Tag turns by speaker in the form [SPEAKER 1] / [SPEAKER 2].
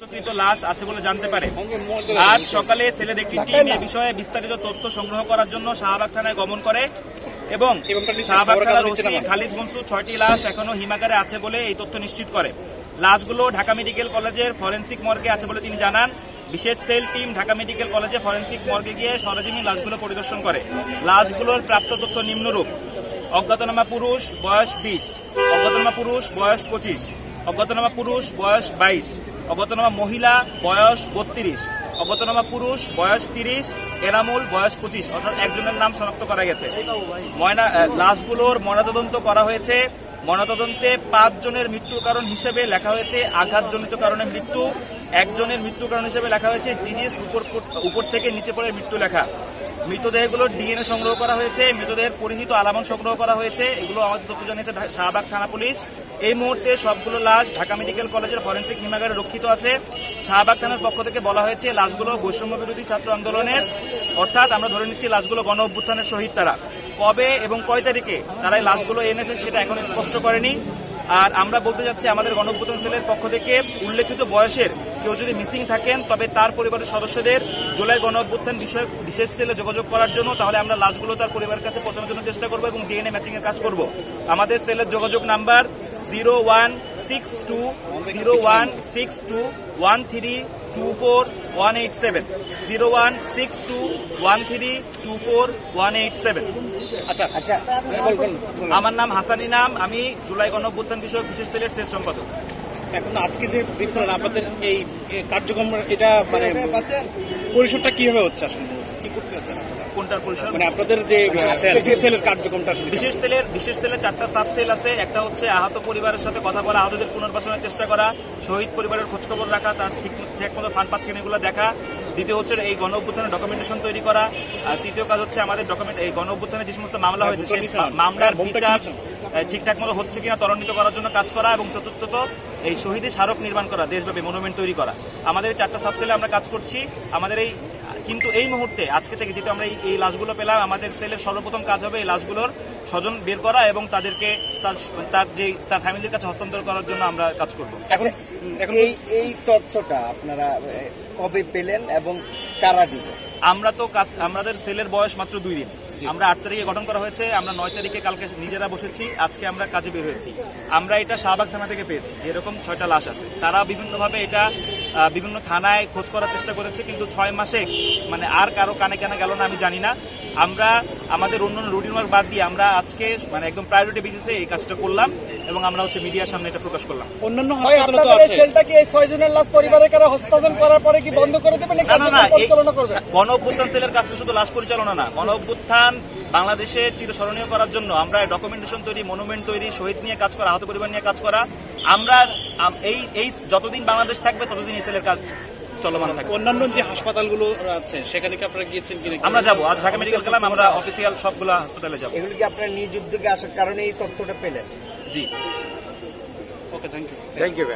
[SPEAKER 1] কৃত লাশ আছে বলে জানতে পারে। আজ সকালে সেলের একটি টিম এ বিষয়ে বিস্তারিত তথ্য সংগ্রহ করার জন্য শাহবাগ থানায় গমন করে এবং শাহবাগ থানার ওসি খালিদ মনসুর 6টি লাশ এখনো হিমাগারে আছে বলে এই তথ্য নিশ্চিত করে। লাশগুলো ঢাকা মেডিকেল কলেজের ফরেনসিক মর্গে আছে বলে তিনি জানান। বিশেষ সেল টিম ঢাকা মেডিকেল কলেজে ফরেনসিক মর্গে গিয়ে সরেজমিন লাশগুলো পরিদর্শন করে। লাশগুলোর প্রাপ্ত তথ্য নিম্নরূপ: অজ্ঞাতনামা পুরুষ, বয়স 20, অজ্ঞাতনামা পুরুষ, বয়স 25, অজ্ঞাতনামা পুরুষ, বয়স 22, অজ্ঞাতনামা মহিলা, বয়স 32, অজ্ঞাতনামা পুরুষ, বয়স 30, এনামুল, বয়স 25, অর্থাৎ একজনের নাম শনাক্ত করা গেছে। লাশগুলোর ময়নাতদন্ত করা হয়েছে। ময়নাতদন্তে 5 জনের মৃত্যুর কারণ হিসেবে লেখা হয়েছে আঘাতজনিত কারণে মৃত্যু, একজনের মৃত্যুর কারণ হিসেবে লেখা হয়েছে ডিজিজ উপর থেকে নিচে পড়ে মৃত্যু লেখা। মৃতদেহগুলোর ডিএনএ সংগ্রহ করা হয়েছে, মৃতদেহের পরিহিত আলামন সংগ্রহ করা হয়েছে। এগুলো আমাদের তথ্য জানিয়েছে শাহবাগ থানা পুলিশ। এই মুহূর্তে সবগুলো লাশ ঢাকা মেডিকেল কলেজের ফরেনসিক হিমাগারে রক্ষিত আছে। শাহবাগ থানার পক্ষ থেকে বলা হয়েছে লাশগুলো বৈষম্য বিরোধী ছাত্র আন্দোলনের, অর্থাৎ আমরা ধরে নিচ্ছি লাশগুলো গণ অভ্যুত্থানের শহীদ। তারা কবে এবং কয় তারিখে তারা এই লাশগুলো এনেছে সেটা এখন স্পষ্ট করেনি। আর আমরা বলতে যাচ্ছি আমাদের গণ অভ্যুত্থান সেলের পক্ষ থেকে উল্লেখিত বয়সের কেউ যদি মিসিং থাকেন তবে তার পরিবারের সদস্যদের জুলাই গণ অভ্যুত্থান বিষয়ক বিশেষ সেলে যোগাযোগ করার জন্য, তাহলে আমরা লাশগুলো তার পরিবারের কাছে পৌঁছানোর জন্য চেষ্টা করবো এবং ডিএনএ ম্যাচিং এর কাজ করব। আমাদের সেলের যোগাযোগ নাম্বার 01621324187187 016213241887।
[SPEAKER 2] আচ্ছা,
[SPEAKER 1] আমার নাম হাসান ইনাম, আমি জুলাই গণ অভ্যুত্থান বিষয়ক বিশেষ সেলের সেল সম্পাদক।
[SPEAKER 2] এখন আজকে যে ব্রিফ করলেন আপনাদের এই কার্যক্রম, এটা মানে পরিসরটা কিভাবে হচ্ছে, আসলে কি করতে হচ্ছে?
[SPEAKER 1] কোনটার পরিসর?
[SPEAKER 2] মানে আপনাদের যে সেলের কার্যক্রমটা আসলে
[SPEAKER 1] বিশেষ সেলের 4টা সাব সেল আছে। একটা হচ্ছে আহত পরিবারের সাথে কথা বলা, আহতদের পুনর্বাসনের চেষ্টা করা, শহীদ পরিবারের খোঁজখবর রাখা, তার ঠিক মতো ফান্ড পাচ্ছেন এগুলো দেখা। দ্বিতীয় হচ্ছে এই গণ অভ্যুত্থানের ডকুমেন্টেশন তৈরি করা। আর তৃতীয় কাজ হচ্ছে আমাদের এই গণ অভ্যুত্থানে যে সমস্ত মামলা হয়েছে সেই মামলার বিচার ঠিকঠাক মতো হচ্ছে কিনা ত্বরান্বিত করার জন্য কাজ করা, এবং চতুর্থত এই শহীদের স্মারক নির্মাণ করা, দেশব্যাপী মনুমেন্ট তৈরি করা। আমাদের 4টা সাব সেলে আমরা কাজ করছি। আমাদের কিন্তু এই মুহূর্তে আজকে থেকে যেহেতু আমরা এই লাশগুলো পেলাম, আমাদের সেলের সর্বপ্রথম কাজ হবে এই লাশগুলোর স্বজন বের করা এবং তাদেরকে তার ফ্যামিলির কাছে হস্তান্তর করার জন্য আমরা কাজ করব।
[SPEAKER 3] এখন এই তথ্যটা আপনারা কবে পেলেন এবং কারা দিবে?
[SPEAKER 1] আমাদের সেলের বয়স মাত্র 2 দিন। আমরা 8 তারিখে গঠন করা হয়েছে, আমরা 9 তারিখে কালকে নিজেরা বসেছি, আজকে আমরা কাজে বের হয়েছি। আমরা এটা শাহবাগ থানা থেকে পেয়েছি, যেরকম 6টা লাশ আছে। তারা বিভিন্নভাবে এটা বিভিন্ন থানায় খোঁজ করার চেষ্টা করেছে, কিন্তু 6 মাসে মানে আর কারো কানে কেন গেল না আমি জানি না। আমরা আমাদের অন্যান্য রুটিন ওয়ার্ক বাদ দিয়ে আমরা আজকে মানে একদম প্রায়োরিটি বেসিসে এই কাজটা করলাম এবং আমরা হচ্ছে মিডিয়ার সামনে এটা প্রকাশ করলাম।
[SPEAKER 2] অন্যান্য হাসপাতালে তো আছে।
[SPEAKER 4] সেলটা কি এই 6 জনের লাশ পরিবারের কাছে হস্তান্তর করার পরে কি বন্ধ করে দেবেন নাকি পরিচালনা করবে?
[SPEAKER 1] গণ অভ্যুত্থান সেলের কাজ শুধু লাশ পরিচালনা না, গণ অভ্যুত্থান বাংলাদেশে চিরস্মরণীয় করার জন্য আমরা ডকুমেন্টেশন তৈরি, মনুমেন্ট তৈরি, শহীদ নিয়ে কাজ করা, আহত পরিবার নিয়ে কাজ করা। আমরা এই যতদিন বাংলাদেশ থাকবে ততদিন এই সেলের কাজ চলমান থাকবে।
[SPEAKER 2] অন্যান্য যে হাসপাতালগুলো আছে সেখানে কি আপনারা গিয়েছেন কিনা?
[SPEAKER 1] আমরা যাবো, আজ ঢাকা মেডিকেল গেলাম, আমরা অফিসিয়াল সবগুলো হাসপাতালে যাবো।
[SPEAKER 3] এগুলো কি আপনারা নিজ উদ্যোগে আসার কারণে এই তথ্যটা পেলেন?
[SPEAKER 1] জি,
[SPEAKER 2] ওকে, থ্যাংক ইউ।